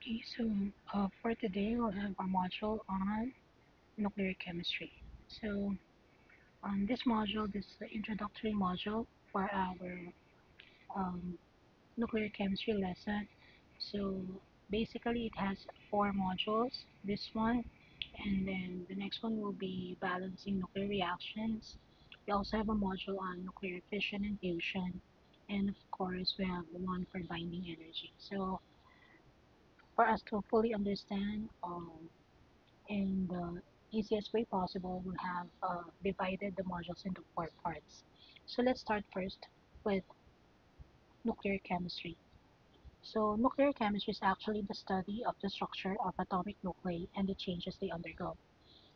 Okay, so for today we'll have a module on nuclear chemistry. So this module, this is the introductory module for our um, nuclear chemistry lesson. So basically it has four modules, this one, and then the next one will be balancing nuclear reactions. We also have a module on nuclear fission and fusion, and of course we have one for binding energy. So for us to fully understand in the easiest way possible, we have divided the modules into four parts. So let's start first with nuclear chemistry. So nuclear chemistry is actually the study of the structure of atomic nuclei and the changes they undergo.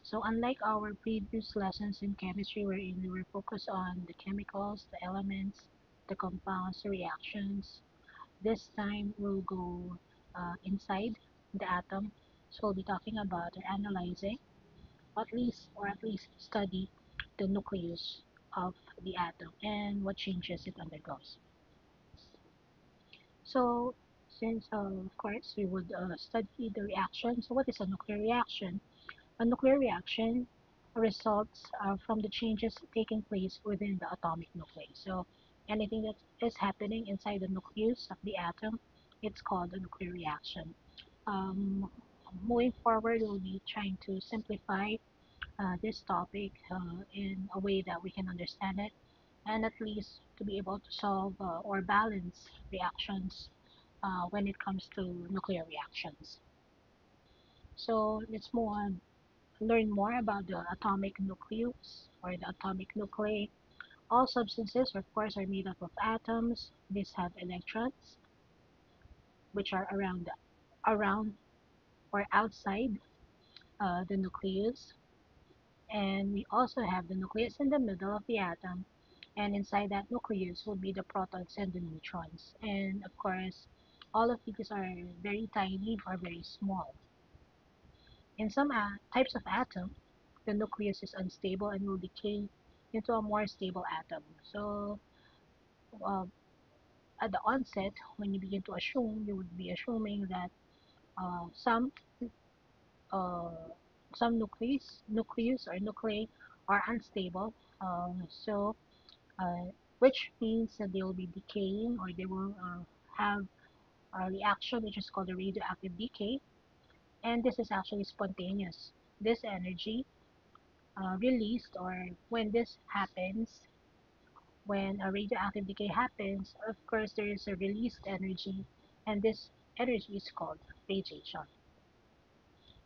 So unlike our previous lessons in chemistry wherein we were focused on the chemicals, the elements, the compounds, the reactions, this time we'll go inside the atom. So we'll be talking about or analyzing at least study the nucleus of the atom and what changes it undergoes. So since of course we would study the reaction. So what is a nuclear reaction? A nuclear reaction results from the changes taking place within the atomic nuclei. So anything that is happening inside the nucleus of the atom, it's called a nuclear reaction. Um, Moving forward, we'll be trying to simplify this topic in a way that we can understand it and at least to be able to solve or balance reactions when it comes to nuclear reactions. So let's move on, learn more about the atomic nucleus or the atomic nuclei. All substances, of course, are made up of atoms. These have electrons, which are around or outside the nucleus. And we also have the nucleus in the middle of the atom, and inside that nucleus will be the protons and the neutrons. And of course, all of these are very tiny or very small. In some types of atom, the nucleus is unstable and will decay into a more stable atom. So uh, at the onset, when you begin to assume, you would be assuming that uh, some uh, nucleus or nuclei are unstable. So which means that they will be decaying or they will have a reaction which is called a radioactive decay, and this is actually spontaneous. This energy released, or when this happens, when a radioactive decay happens, of course there is a released energy, and this energy is called radiation.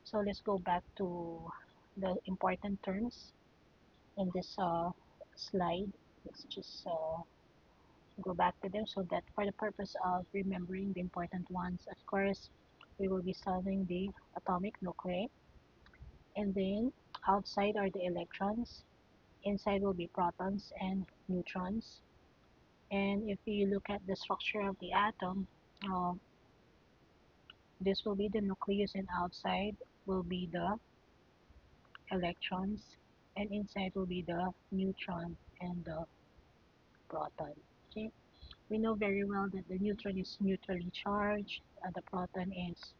So let's go back to the important terms in this slide. Let's just go back to them so that for the purpose of remembering the important ones, of course, we will be solving the atomic nuclei. And then outside are the electrons, inside will be protons and neutrons. And if you look at the structure of the atom, uh, this will be the nucleus, and outside will be the electrons, and inside will be the neutron and the proton. Okay, we know very well that the neutron is neutrally charged, the proton is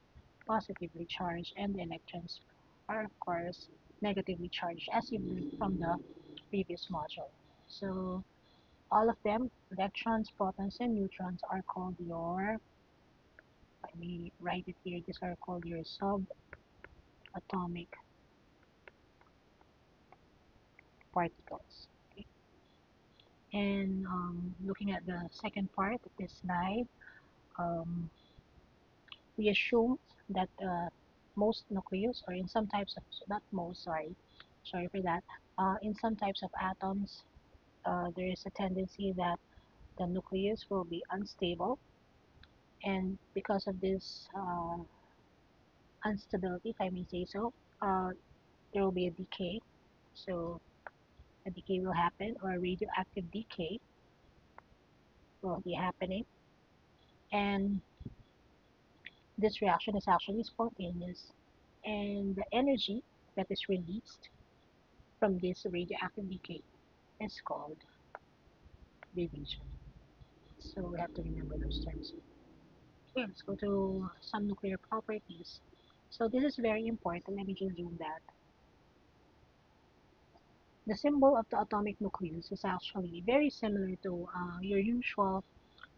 positively charged, and the electrons are of course negatively charged, as you learned from the previous module. So all of them, electrons, protons, and neutrons, are called your, let me write it here, these are called your subatomic particles. Okay. And looking at the second part of this slide, um, we assume that most nucleus, or in some types of, not most, sorry for that, in some types of atoms, there is a tendency that the nucleus will be unstable, and because of this instability, if I may say so, there will be a decay. So a decay will happen, or a radioactive decay will be happening, and this reaction is actually spontaneous, and the energy that is released from this radioactive decay is called radiation. So we have to remember those terms. Okay, let's go to some nuclear properties. So this is very important. Let me just zoom that. The symbol of the atomic nucleus is actually very similar to your usual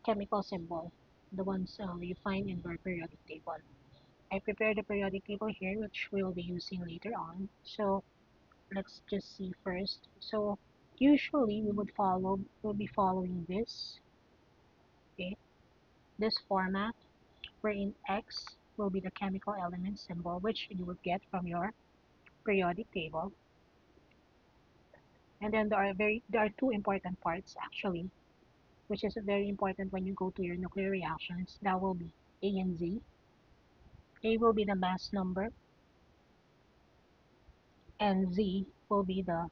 chemical symbol, the ones you find in your periodic table. I prepared a periodic table here, which we'll be using later on. So let's just see first. So usually we'll be following this, okay, this format, wherein X will be the chemical element symbol, which you would get from your periodic table. And then there are two important parts actually, which is very important when you go to your nuclear reactions. That will be A and Z. A will be the mass number, and Z will be the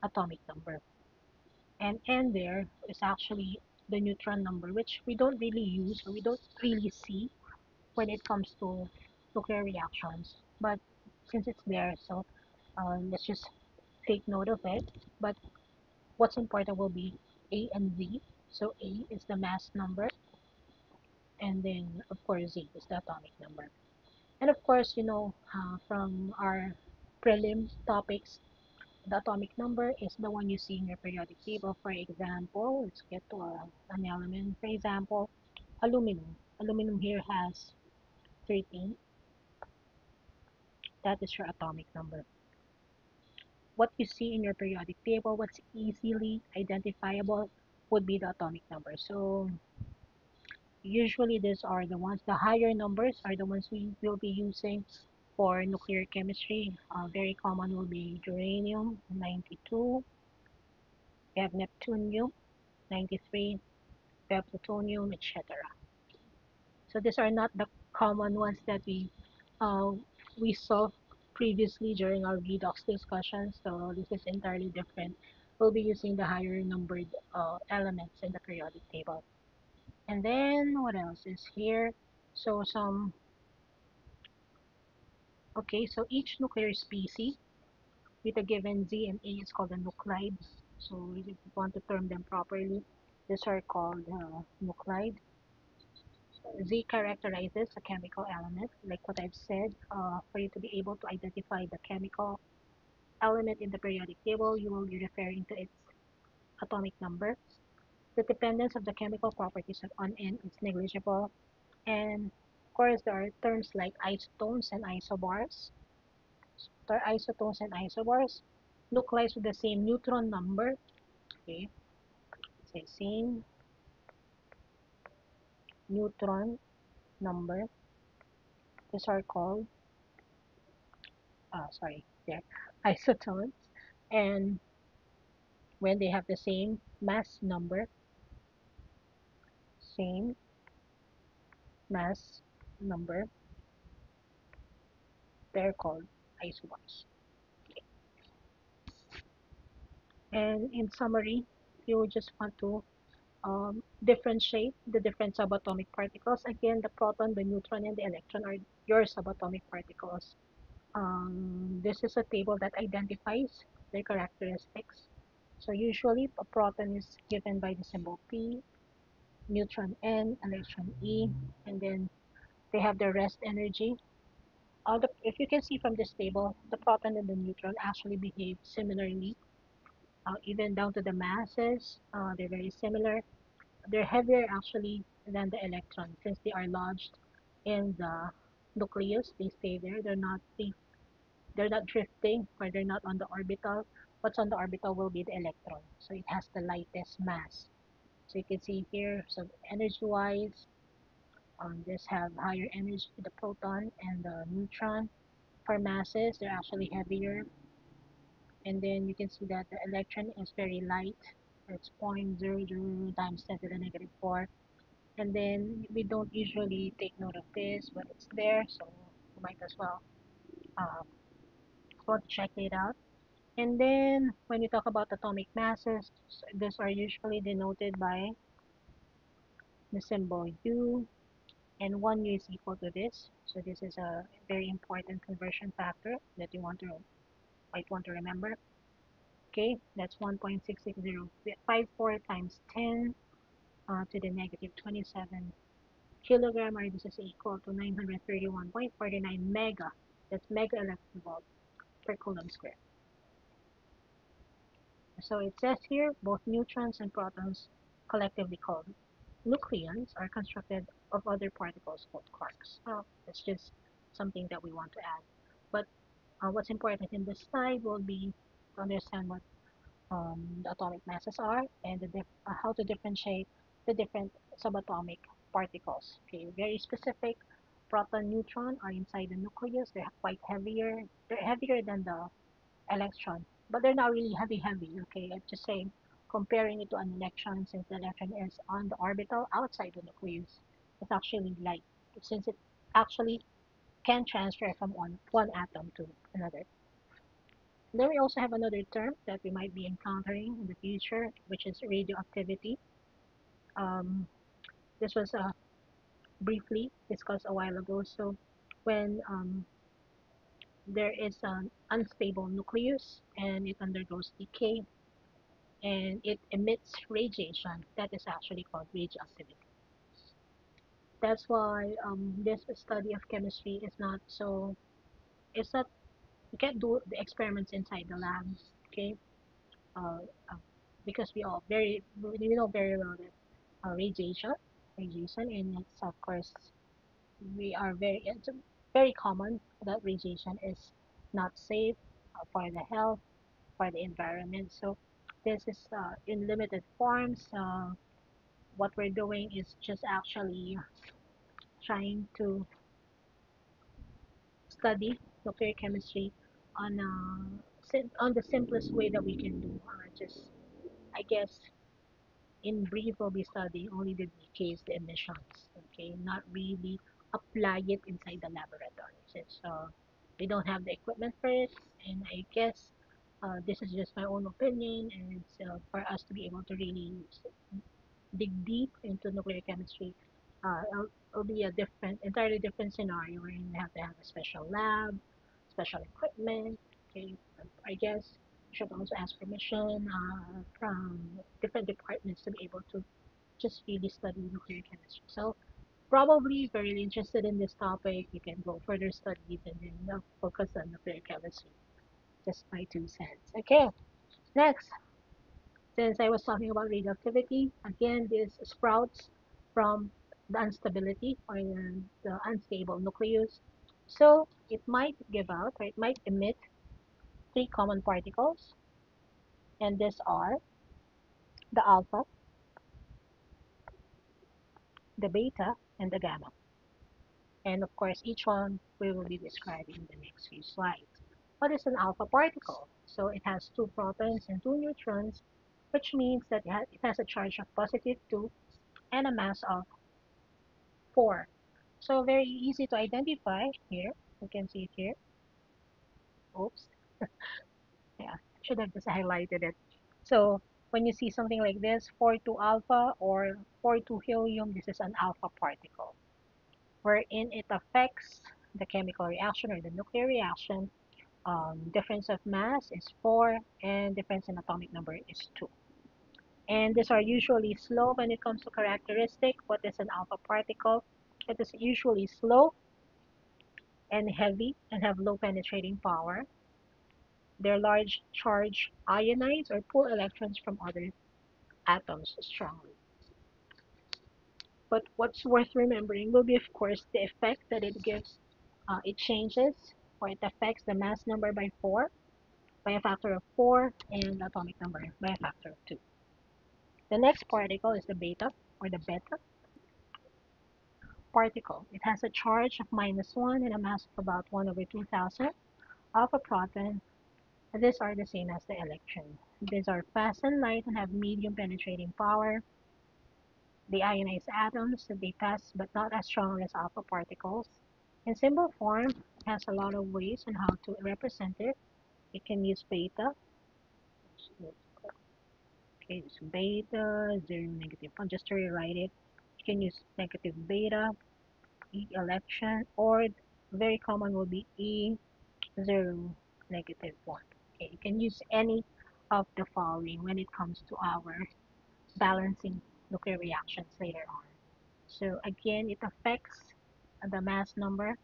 atomic number. And N there is actually the neutron number, which we don't really use or we don't really see when it comes to nuclear reactions. But since it's there, so let's just take note of it. But what's important will be A and Z. So A is the mass number, and then of course Z is the atomic number. And of course, from our prelim topics, the atomic number is the one you see in your periodic table. For example, let's get to an element. For example, aluminum. Aluminum here has 13. That is your atomic number. What you see in your periodic table, what's easily identifiable, would be the atomic number. So usually these are the ones, the higher numbers are the ones we will be using for nuclear chemistry. Very common will be uranium, 92. We have neptunium, 93. We have plutonium, etc. So these are not the common ones that uh, we saw previously during our redox discussion. So this is entirely different. We'll be using the higher numbered elements in the periodic table. And then what else is here? So okay, so each nuclear species with a given Z and A is called a nuclide. So if you want to term them properly, these are called nuclide. Z characterizes a chemical element, like what I've said. For you to be able to identify the chemical element in the periodic table, you will be referring to its atomic number. The dependence of the chemical properties on N is negligible. And of course, there are terms like isotones and isobars. There are isotones and isobars. Nuclides with the same neutron number. Okay, say same neutron number. These are called, sorry, they're isotones. And when they have the same mass number, same mass number, they're called isobars. And in summary, you just want to differentiate the different subatomic particles. Again, the proton, the neutron, and the electron are your subatomic particles. This is a table that identifies their characteristics. So usually a proton is given by the symbol P, neutron N, electron E, and then they have the rest energy. If you can see from this table, the proton and the neutron actually behave similarly, even down to the masses. They're very similar. They're heavier actually than the electron since they are lodged in the nucleus. They stay there. They're not drifting or they're not on the orbital. What's on the orbital will be the electron. So it has the lightest mass. So you can see here, so energy-wise, this have higher energy, the proton and the neutron. For masses, they're actually heavier. And then you can see that the electron is very light. It's 0.00 times 10 to the negative 4. And then we don't usually take note of this, but it's there, so you might as well uh, go to check it out. And then when you talk about atomic masses, these are usually denoted by the symbol U, and 1U is equal to this. So this is a very important conversion factor that you might want to remember. Okay, that's 1.6605 times 10 to the negative 27 kilogram, or this is equal to 931.49 mega. That's mega electron volt per coulomb square. So it says here both neutrons and protons, collectively called nucleons, are constructed of other particles called quarks. So it's just something that we want to add. But what's important in this slide will be to understand what the atomic masses are and how to differentiate the different subatomic particles. Okay, very specific. Proton, neutron are inside the nucleus. They're quite heavier. They're heavier than the electron, but they're not really heavy. Okay, I'm just saying, comparing it to an electron, since the electron is on the orbital outside the nucleus, it's actually light, since it actually can transfer from one atom to another. Then we also have another term that we might be encountering in the future, which is radioactivity. Um, this was briefly discussed a while ago. So when there is an unstable nucleus and it undergoes decay and it emits radiation, that is actually called radioactivity. That's why this study of chemistry is not so, it's not, you can't do the experiments inside the labs, okay? uh, uh, because we know very well that radiation, and it's of course it's very common that radiation is not safe for the health, for the environment. So this is in limited forms. What we're doing is just actually trying to study nuclear chemistry on on the simplest way that we can do. Just I guess in brief, we'll be studying only the decays, the emissions, okay, not really apply it inside the laboratory, since we don't have the equipment for it. And I guess this is just my own opinion, and so for us to be able to really dig deep into nuclear chemistry, it'll be a entirely different scenario where you have to have a special lab, special equipment. Okay, I guess you should also ask permission from different departments to be able to just really study nuclear chemistry. So probably if you're really interested in this topic, you can go further studies and then focus on nuclear chemistry. Just my 2 cents. Okay, next, since I was talking about radioactivity, again, this sprouts from the instability or the unstable nucleus. So it might give out or it might emit three common particles, and these are the alpha, the beta, and the gamma. And of course, each one we will be describing in the next few slides. What is an alpha particle? So it has two protons and two neutrons, which means that it has a charge of positive 2 and a mass of 4. So very easy to identify here. You can see it here. Oops. Yeah, should have just highlighted it. So when you see something like this, 4,2 alpha or 4,2 helium, this is an alpha particle, wherein it affects the chemical reaction or the nuclear reaction. Difference of mass is 4 and difference in atomic number is 2. And these are usually slow when it comes to characteristic. What is an alpha particle? It is usually slow and heavy and have low penetrating power. Their large charge ionize or pull electrons from other atoms strongly. But what's worth remembering will be, of course, the effect that it gives. It changes or it affects the mass number by 4, by a factor of 4, and the atomic number by a factor of 2. The next particle is the beta or the beta particle. It has a charge of -1 and a mass of about 1 over 2000 of a proton. These are the same as the electron. These are fast and light and have medium penetrating power. They ionize atoms, so they pass but not as strong as alpha particles. In symbol form, it has a lot of ways on how to represent it. You can use beta. Okay, so beta, 0, -1, just to rewrite it. You can use negative beta, E electron, or very common will be E 0, -1. Okay, you can use any of the following when it comes to our balancing nuclear reactions later on. So again, it affects the mass number.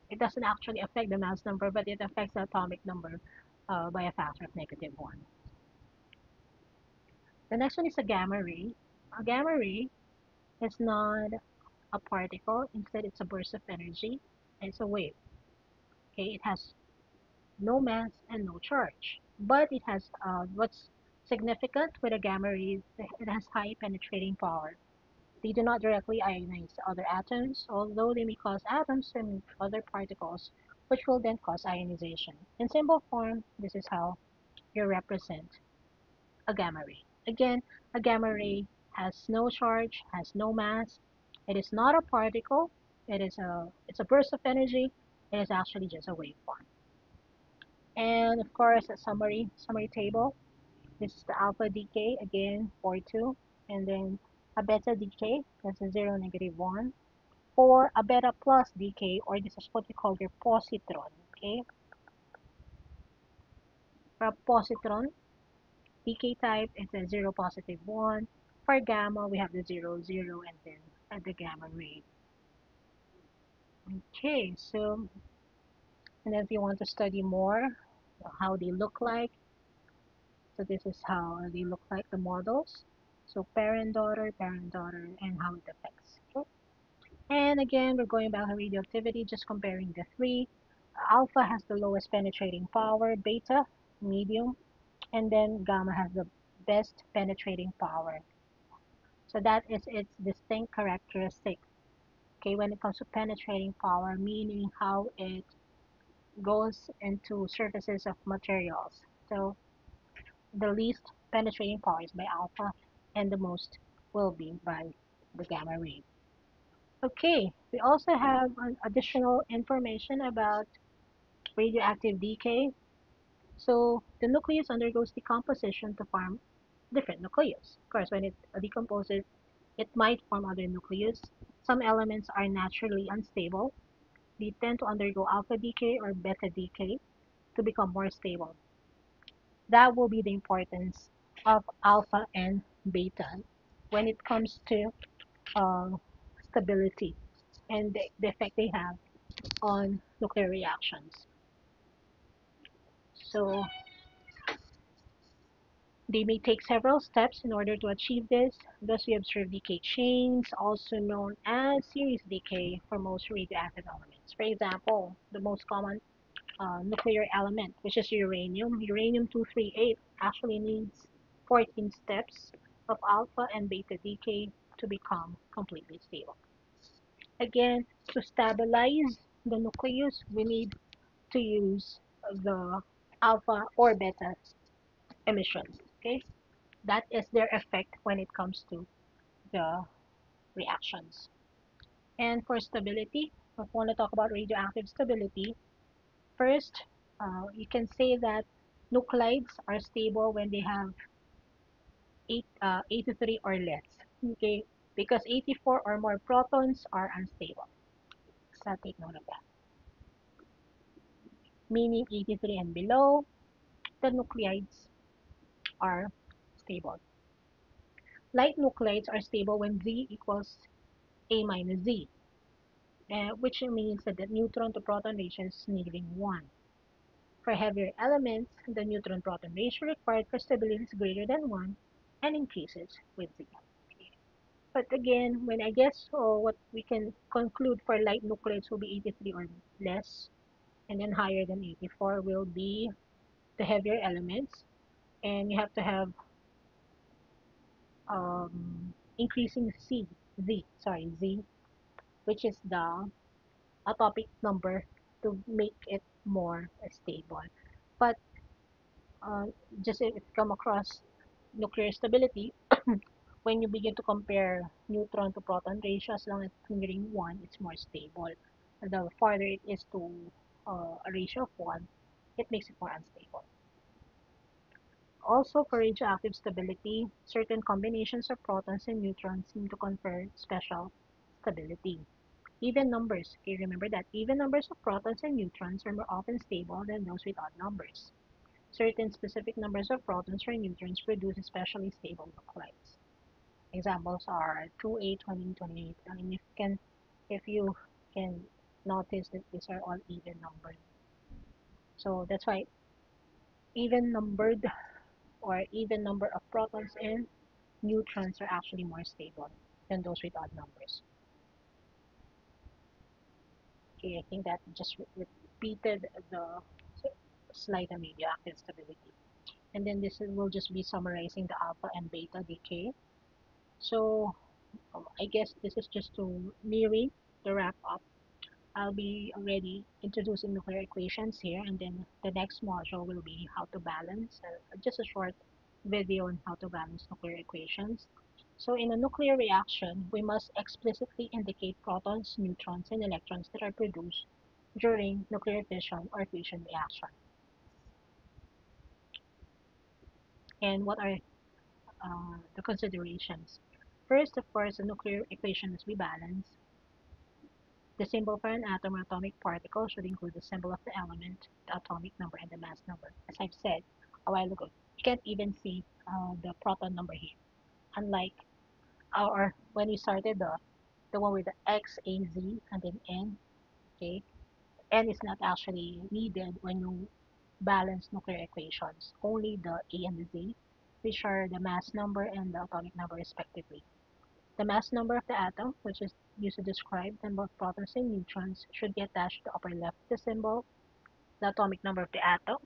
It doesn't actually affect the mass number, but it affects the atomic number by a factor of -1. The next one is a gamma ray. A gamma ray is not a particle. Instead, it's a burst of energy. It's a wave. Okay, it has no mass and no charge. But it has what's significant with a gamma ray is it has high penetrating power. They do not directly ionize other atoms, although they may cause atoms to emit other particles, which will then cause ionization. In symbol form, this is how you represent a gamma ray. Again, a gamma ray has no charge, has no mass. It is not a particle. It's a burst of energy. It is actually just a waveform. And of course, a summary table. This is the alpha decay again 4 2, and then a beta decay, that's a 0 -1, or a beta plus decay, or this is what we call your positron. Okay, for a positron decay type, it's a 0 +1. For gamma, we have the 0 0, and then at the gamma ray. Okay, so and if you want to study more how they look like, so this is how they look like, the models. So parent daughter, and how it affects. Okay. And again, we're going back to radioactivity, just comparing the three. Alpha has the lowest penetrating power, beta, medium, and then gamma has the best penetrating power. So that is its distinct characteristic. Okay, when it comes to penetrating power, meaning how it goes into surfaces of materials. So the least penetrating power is by alpha, and the most will be by the gamma ray. Okay, we also have additional information about radioactive decay. So the nucleus undergoes decomposition to form different nucleus. Of course, when it decomposes, it might form other nucleus. Some elements are naturally unstable. They tend to undergo alpha decay or beta decay to become more stable. That will be the importance of alpha and beta when it comes to uh, stability and the effect they have on nuclear reactions. So they may take several steps in order to achieve this. Thus, we observe decay chains, also known as series decay for most radioactive elements. For example, the most common nuclear element, which is uranium, uranium-238, actually needs 14 steps of alpha and beta decay to become completely stable. Again, to stabilize the nucleus, we need to use the alpha or beta emissions. Okay, that is their effect when it comes to the reactions. And for stability, if we want to talk about radioactive stability, first, you can say that nuclides are stable when they have 83 or less. Okay, because 84 or more protons are unstable. So take note of that. Meaning 83 and below, the nuclides are stable. Light nuclides are stable when Z equals A minus Z, which means that the neutron to proton ratio is -1. For heavier elements, the neutron proton ratio required for stability is greater than 1 and increases with Z. But again, when I guess what we can conclude for light nuclides will be 83 or less, and then higher than 84 will be the heavier elements, and you have to have increasing Z, which is the atomic number to make it more stable. But uh, just if you come across nuclear stability, when you begin to compare neutron to proton ratio, as long as it's nearing 1, it's more stable. The farther it is to a ratio of 1, it makes it more unstable. Also, for radioactive stability, certain combinations of protons and neutrons seem to confer special stability. Even numbers, okay, remember that even numbers of protons and neutrons are more often stable than those with odd numbers. Certain specific numbers of protons or neutrons produce especially stable nuclides. Examples are 2A, 20, 28. And if you can notice that these are all even numbered. So that's why even numbered or even number of protons and neutrons are actually more stable than those with odd numbers. Okay, I think that just repeated the slight and radioactive stability. And then will just be summarizing the alpha and beta decay. So I guess this is just to nearing the wrap up. I'll be already introducing nuclear equations here, and then the next module will be how to balance, just a short video on how to balance nuclear equations. So in a nuclear reaction, we must explicitly indicate protons, neutrons, and electrons that are produced during nuclear fission or fusion reaction. And what are the considerations? First, of course, the nuclear equation must be balanced. The symbol for an atom or atomic particle should include the symbol of the element, the atomic number, and the mass number. As I've said a while ago, you can't even see the proton number here. Unlike or when we started the one with the X, A, Z, and then N, okay, N is not actually needed when you balance nuclear equations. Only the A and the Z, which are the mass number and the atomic number respectively. The mass number of the atom, which is used to describe the number of protons and neutrons, should be attached to the upper left of the symbol. The atomic number of the atom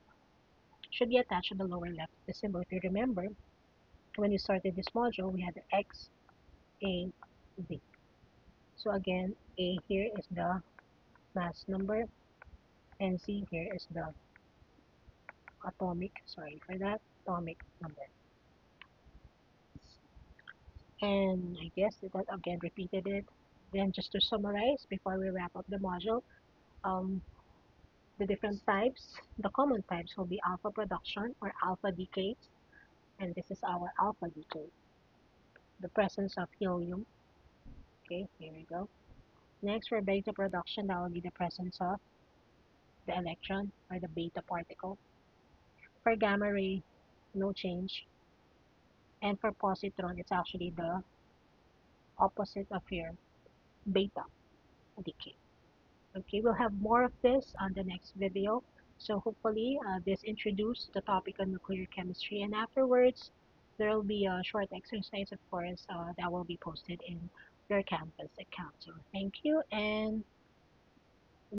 should be attached to the lower left of the symbol. If you remember, when we started this module, we had the X, A, Z. So again, A here is the mass number, and Z here is the atomic number. And I guess that again repeated it. Then just to summarize before we wrap up the module, um, the different types, the common types will be alpha production or alpha decay, and this is our alpha decay. The presence of helium. Okay, here we go. Next, for beta production, that will be the presence of the electron or the beta particle. For gamma ray, no change. And for positron, it's actually the opposite of your beta decay. Okay, we'll have more of this on the next video. So hopefully this introduced the topic on nuclear chemistry, and afterwards there will be a short exercise, of course, that will be posted in your campus account. So thank you, and